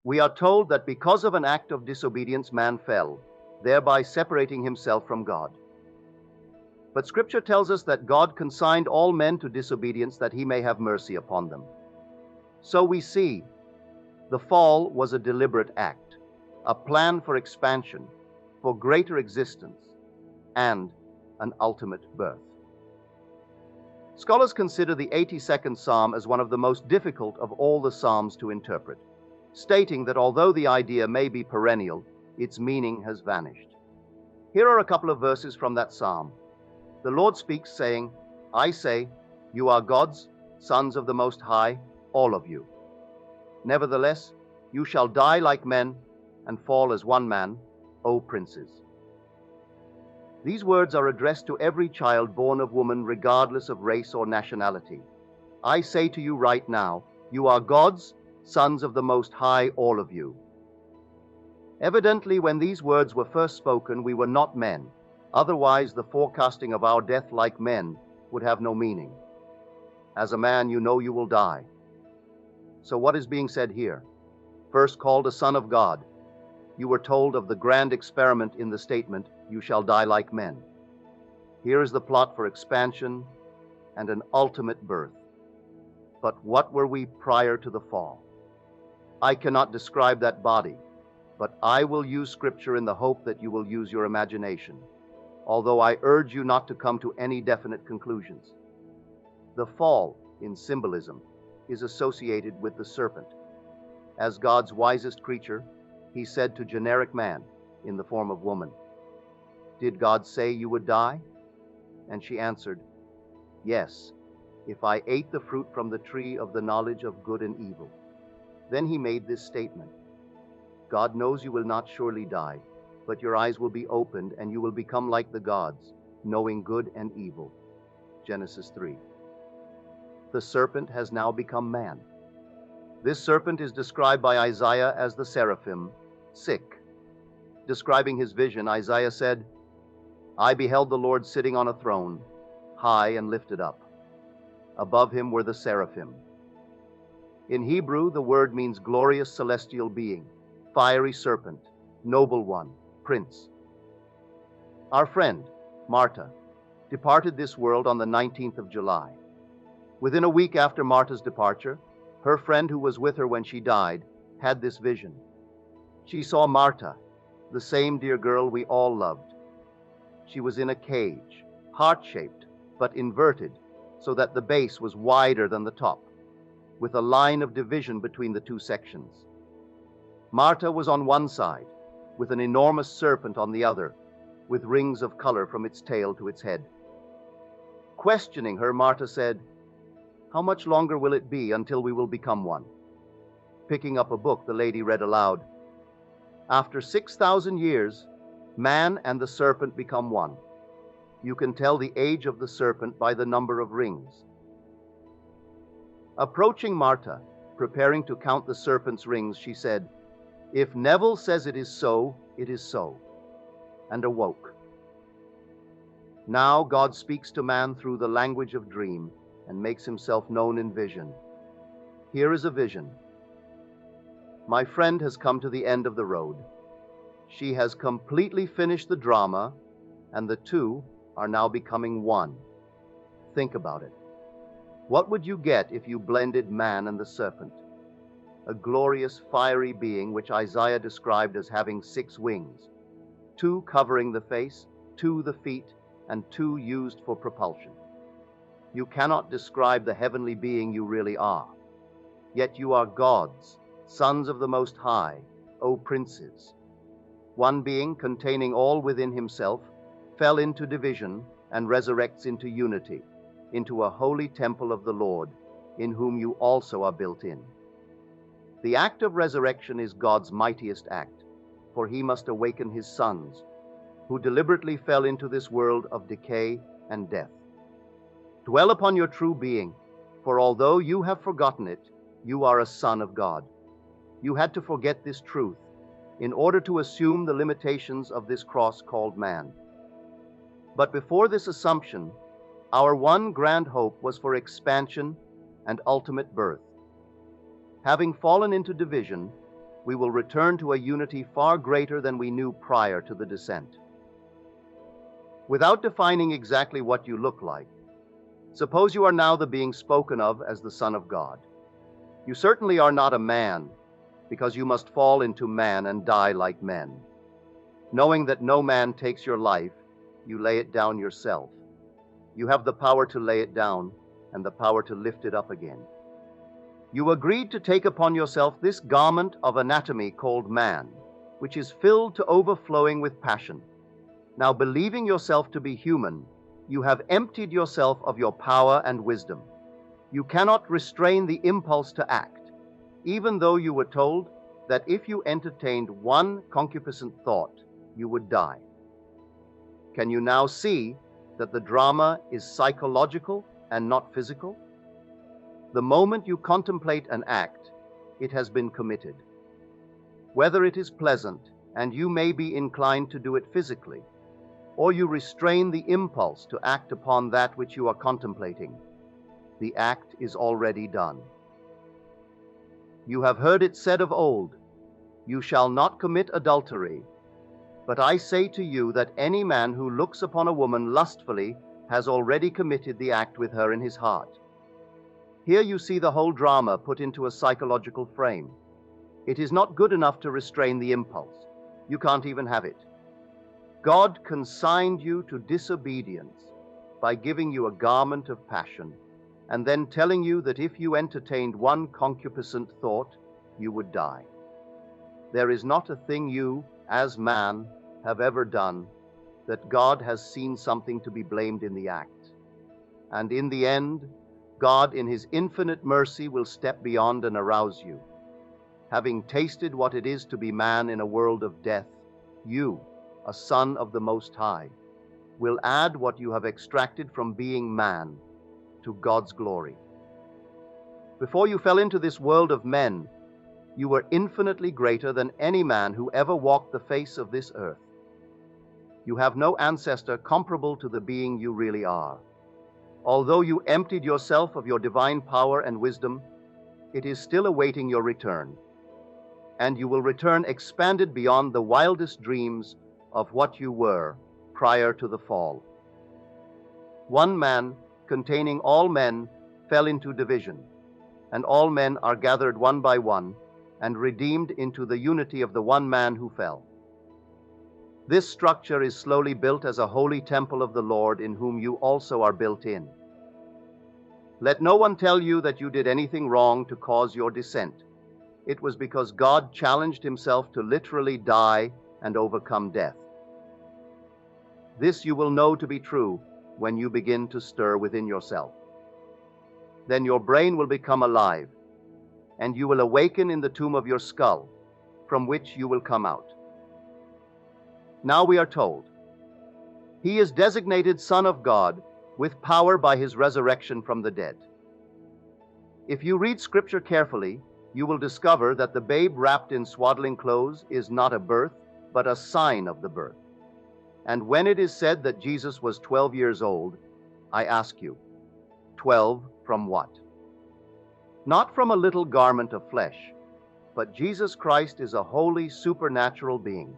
We are told that because of an act of disobedience, man fell, thereby separating himself from God. But Scripture tells us that God consigned all men to disobedience that he may have mercy upon them. So we see the fall was a deliberate act, a plan for expansion, for greater existence, and an ultimate birth. Scholars consider the 82nd Psalm as one of the most difficult of all the Psalms to interpret, stating that although the idea may be perennial, its meaning has vanished. Here are a couple of verses from that Psalm. The Lord speaks, saying, I say, you are gods, sons of the Most High, all of you. Nevertheless, you shall die like men and fall as one man, O princes. These words are addressed to every child born of woman, regardless of race or nationality. I say to you right now, you are gods, sons of the Most High, all of you. Evidently, when these words were first spoken, we were not men. Otherwise, the forecasting of our death like men would have no meaning. As a man, you know you will die. So what is being said here? First called a son of God, you were told of the grand experiment in the statement, you shall die like men. Here is the plot for expansion and an ultimate birth. But what were we prior to the fall? I cannot describe that body, but I will use Scripture in the hope that you will use your imagination, although I urge you not to come to any definite conclusions. The fall, in symbolism, is associated with the serpent. As God's wisest creature, he said to generic man in the form of woman, did God say you would die? And she answered, yes, if I ate the fruit from the tree of the knowledge of good and evil. Then he made this statement, God knows you will not surely die, but your eyes will be opened and you will become like the gods, knowing good and evil. Genesis 3. The serpent has now become man. This serpent is described by Isaiah as the seraphim, sick. Describing his vision, Isaiah said, I beheld the Lord sitting on a throne, high and lifted up. Above him were the seraphim. In Hebrew, the word means glorious celestial being, fiery serpent, noble one, prince. Our friend, Martha, departed this world on the 19th of July. Within a week after Martha's departure, her friend who was with her when she died had this vision. She saw Martha, the same dear girl we all loved. She was in a cage, heart-shaped, but inverted, so that the base was wider than the top, with a line of division between the two sections. Martha was on one side, with an enormous serpent on the other, with rings of color from its tail to its head. Questioning her, Martha said, how much longer will it be until we will become one? Picking up a book, the lady read aloud, after 6,000 years, man and the serpent become one. You can tell the age of the serpent by the number of rings. Approaching Martha, preparing to count the serpent's rings, she said, if Neville says it is so, it is so, and awoke. Now God speaks to man through the language of dream and makes himself known in vision. Here is a vision. My friend has come to the end of the road. She has completely finished the drama, and the two are now becoming one. Think about it. What would you get if you blended man and the serpent? A glorious fiery being which Isaiah described as having 6 wings, 2 covering the face, 2 the feet, and 2 used for propulsion. You cannot describe the heavenly being you really are. Yet you are gods, sons of the Most High, O princes. One being containing all within himself fell into division and resurrects into unity, into a holy temple of the Lord, in whom you also are built in. The act of resurrection is God's mightiest act, for he must awaken his sons, who deliberately fell into this world of decay and death. Dwell upon your true being, for although you have forgotten it, you are a son of God. You had to forget this truth in order to assume the limitations of this cross called man. But before this assumption, our one grand hope was for expansion and ultimate birth. Having fallen into division, we will return to a unity far greater than we knew prior to the descent. Without defining exactly what you look like, suppose you are now the being spoken of as the Son of God. You certainly are not a man, because you must fall into man and die like men. Knowing that no man takes your life, you lay it down yourself. You have the power to lay it down and the power to lift it up again. You agreed to take upon yourself this garment of anatomy called man, which is filled to overflowing with passion. Now, believing yourself to be human, you have emptied yourself of your power and wisdom. You cannot restrain the impulse to act, even though you were told that if you entertained one concupiscent thought, you would die. Can you now see that the drama is psychological and not physical? The moment you contemplate an act, it has been committed. Whether it is pleasant, and you may be inclined to do it physically, or you restrain the impulse to act upon that which you are contemplating, the act is already done. You have heard it said of old, "You shall not commit adultery." But I say to you that any man who looks upon a woman lustfully has already committed the act with her in his heart. Here you see the whole drama put into a psychological frame. It is not good enough to restrain the impulse. You can't even have it. God consigned you to disobedience by giving you a garment of passion, and then telling you that if you entertained one concupiscent thought, you would die. There is not a thing you, as man, have ever done that God has seen something to be blamed in the act. And in the end, God in his infinite mercy will step beyond and arouse you. Having tasted what it is to be man in a world of death, you, a son of the Most High, will add what you have extracted from being man to God's glory. Before you fell into this world of men, you were infinitely greater than any man who ever walked the face of this earth. You have no ancestor comparable to the being you really are. Although you emptied yourself of your divine power and wisdom, it is still awaiting your return. And you will return expanded beyond the wildest dreams of what you were prior to the fall. One man, containing all men, fell into division, and all men are gathered one by one and redeemed into the unity of the one man who fell. This structure is slowly built as a holy temple of the Lord, in whom you also are built in. Let no one tell you that you did anything wrong to cause your descent. It was because God challenged himself to literally die and overcome death. This you will know to be true when you begin to stir within yourself. Then your brain will become alive, and you will awaken in the tomb of your skull, from which you will come out. Now we are told, he is designated Son of God with power by his resurrection from the dead. If you read Scripture carefully, you will discover that the babe wrapped in swaddling clothes is not a birth, but a sign of the birth. And when it is said that Jesus was 12 years old, I ask you, 12 from what? Not from a little garment of flesh, but Jesus Christ is a holy supernatural being.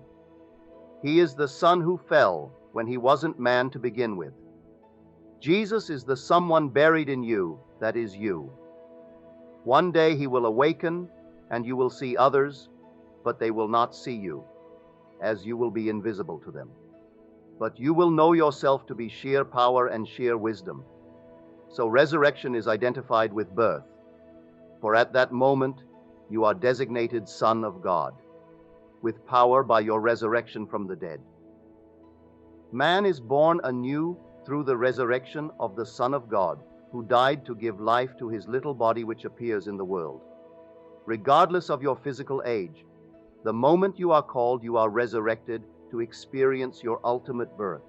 He is the Son who fell when he wasn't man to begin with. Jesus is the someone buried in you that is you. One day he will awaken, and you will see others, but they will not see you, as you will be invisible to them. But you will know yourself to be sheer power and sheer wisdom. So resurrection is identified with birth, for at that moment you are designated Son of God, with power by your resurrection from the dead. Man is born anew through the resurrection of the Son of God, who died to give life to his little body which appears in the world. Regardless of your physical age, the moment you are called, you are resurrected to experience your ultimate birth,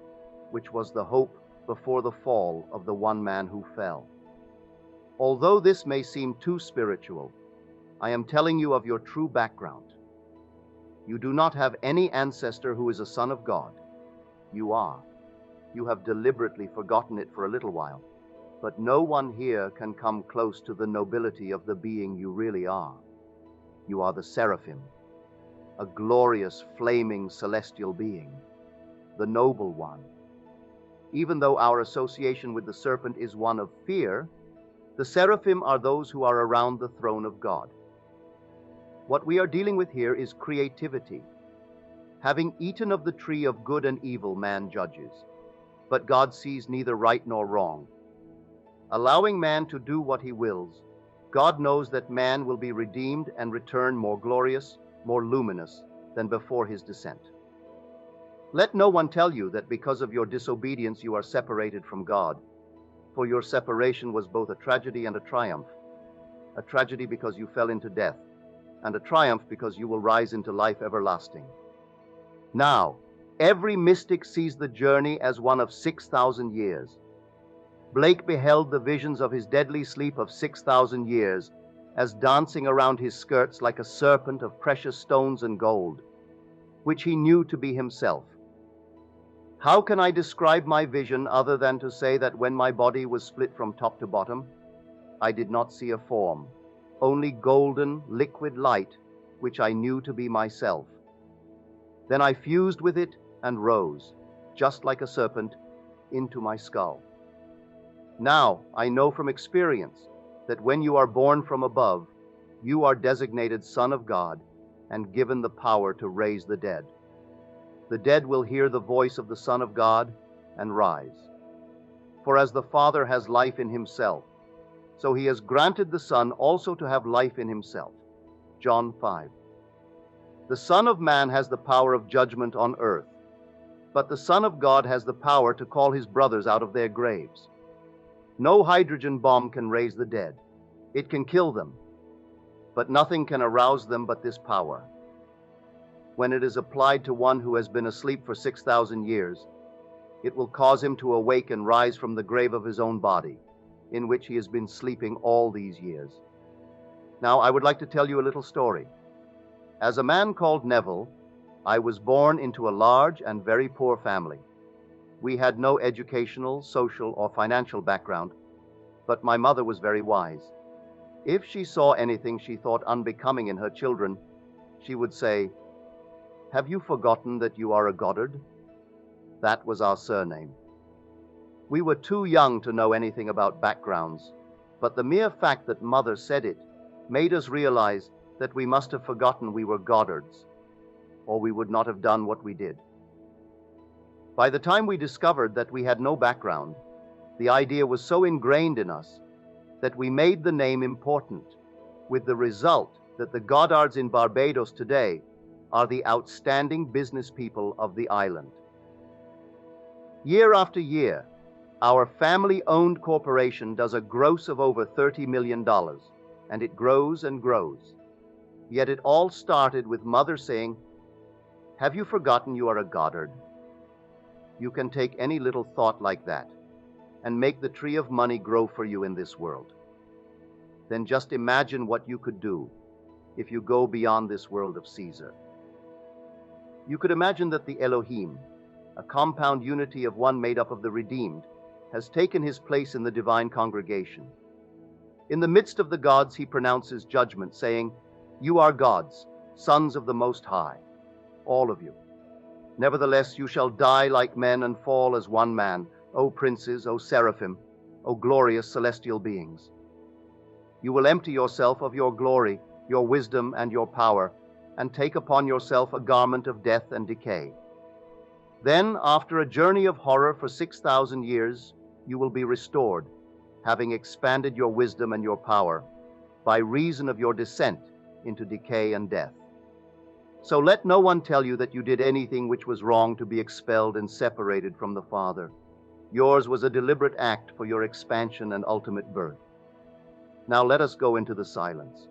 which was the hope before the fall of the one man who fell. Although this may seem too spiritual, I am telling you of your true background. You do not have any ancestor who is a son of God. You are. You have deliberately forgotten it for a little while, but no one here can come close to the nobility of the being you really are. You are the seraphim, a glorious, flaming, celestial being, the Noble One. Even though our association with the serpent is one of fear, the seraphim are those who are around the throne of God. What we are dealing with here is creativity. Having eaten of the tree of good and evil, man judges, but God sees neither right nor wrong. Allowing man to do what he wills, God knows that man will be redeemed and return more glorious, more luminous than before his descent. Let no one tell you that because of your disobedience you are separated from God, for your separation was both a tragedy and a triumph. A tragedy because you fell into death, and a triumph because you will rise into life everlasting. Now, every mystic sees the journey as one of 6,000 years. Blake beheld the visions of his deadly sleep of 6,000 years as dancing around his skirts like a serpent of precious stones and gold, which he knew to be himself. How can I describe my vision other than to say that when my body was split from top to bottom, I did not see a form, only golden, liquid light, which I knew to be myself. Then I fused with it and rose, just like a serpent, into my skull. Now I know from experience that when you are born from above, you are designated Son of God and given the power to raise the dead. The dead will hear the voice of the Son of God and rise. For as the Father has life in himself, so he has granted the Son also to have life in himself. John 5. The Son of Man has the power of judgment on earth, but the Son of God has the power to call his brothers out of their graves. No hydrogen bomb can raise the dead. It can kill them, but nothing can arouse them but this power. When it is applied to one who has been asleep for 6,000 years, it will cause him to awake and rise from the grave of his own body, in which he has been sleeping all these years. Now, I would like to tell you a little story. As a man called Neville, I was born into a large and very poor family. We had no educational, social, or financial background, but my mother was very wise. If she saw anything she thought unbecoming in her children, she would say, "Have you forgotten that you are a Goddard?" That was our surname. We were too young to know anything about backgrounds, but the mere fact that Mother said it made us realize that we must have forgotten we were Goddards, or we would not have done what we did. By the time we discovered that we had no background, the idea was so ingrained in us that we made the name important, with the result that the Goddards in Barbados today are the outstanding business people of the island. Year after year, our family-owned corporation does a gross of over $30 million, and it grows and grows. Yet it all started with Mother saying, "Have you forgotten you are a Goddard?" You can take any little thought like that and make the tree of money grow for you in this world. Then just imagine what you could do if you go beyond this world of Caesar. You could imagine that the Elohim, a compound unity of one made up of the redeemed, has taken his place in the divine congregation. In the midst of the gods, he pronounces judgment, saying, "You are gods, sons of the Most High, all of you. Nevertheless, you shall die like men and fall as one man, O princes, O seraphim, O glorious celestial beings. You will empty yourself of your glory, your wisdom, and your power, and take upon yourself a garment of death and decay. Then, after a journey of horror for 6,000 years, you will be restored, having expanded your wisdom and your power, by reason of your descent into decay and death. So let no one tell you that you did anything which was wrong to be expelled and separated from the Father. Yours was a deliberate act for your expansion and ultimate birth. Now let us go into the silence.